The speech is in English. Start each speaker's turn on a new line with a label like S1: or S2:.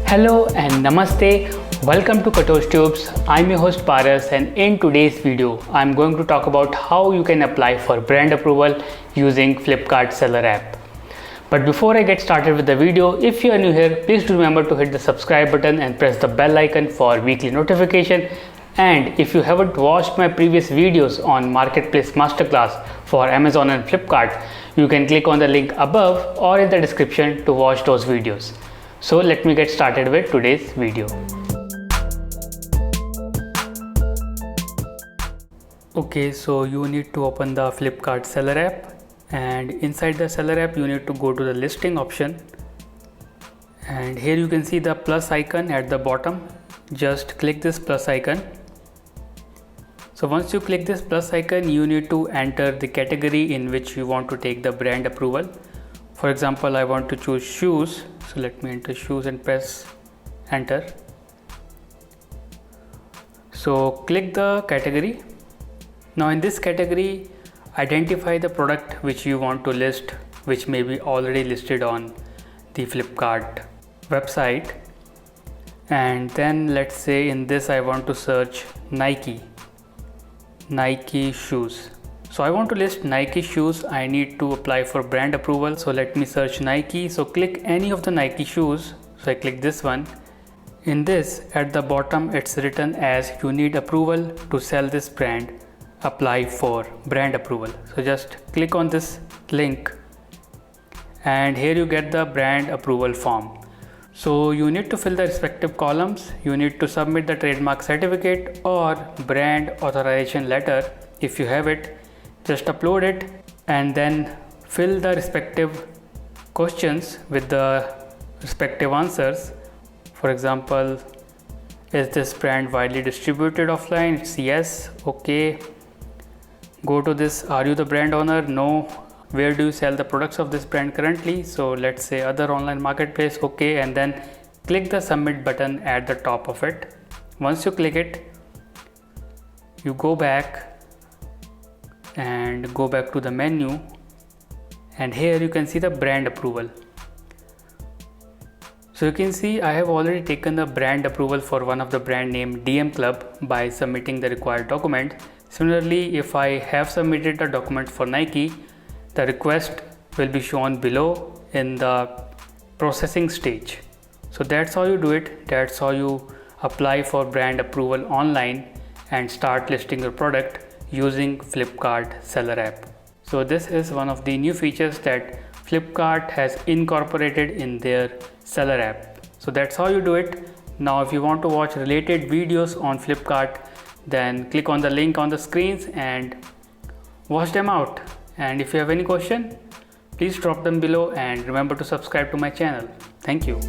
S1: Hello and Namaste. Welcome to Katosh Tubes. I'm your host Paras, and in today's video I'm going to talk about how you can apply for brand approval using Flipkart Seller app. But before I get started with the video, if you are new here, please do remember to hit the subscribe button and press the bell icon for weekly notification. And if you haven't watched my previous videos on Marketplace Masterclass for Amazon and Flipkart, you can click on the link above or in the description to watch those videos. So let me get started with today's video. Okay, so you need to open the Flipkart Seller app, and inside the Seller app you need to go to the listing option, and here you can see the plus icon at the bottom. Just click this plus icon. So once you click this plus icon, you need to enter the category in which you want to take the brand approval. For example, I want to choose shoes, so let me enter shoes and press enter. So click the category. Now in this category, identify the product which you want to list, which may be already listed on the Flipkart website. And then let's say in this I want to search Nike shoes. So I want to list Nike shoes. I need to apply for brand approval. So let me search Nike. So click any of the Nike shoes. So I click this one. In this, at the bottom, it's written as you need approval to sell this brand. Apply for brand approval. So just click on this link, and here you get the brand approval form. So you need to fill the respective columns. You need to submit the trademark certificate or brand authorization letter. If you have it, just upload it and then fill the respective questions with the respective answers. For example, is this brand widely distributed offline? It's yes. Okay. Go to this, are you the brand owner? No. Where do you sell the products of this brand currently? So let's say other online marketplace. Okay, and then click the submit button at the top of it. Once you click it, you go back and go back to the menu, and here you can see the brand approval. So you can see I have already taken the brand approval for one of the brand name DM Club by submitting the required document. Similarly, if I have submitted the document for Nike, the request will be shown below in the processing stage. So that's how you do it. That's how you apply for brand approval online and start listing your product using Flipkart Seller app. So this is one of the new features that Flipkart has incorporated in their Seller app. So that's how you do it. Now if you want to watch related videos on Flipkart, then click on the link on the screens and watch them out. And if you have any question, please drop them below, and remember to subscribe to my channel. Thank you.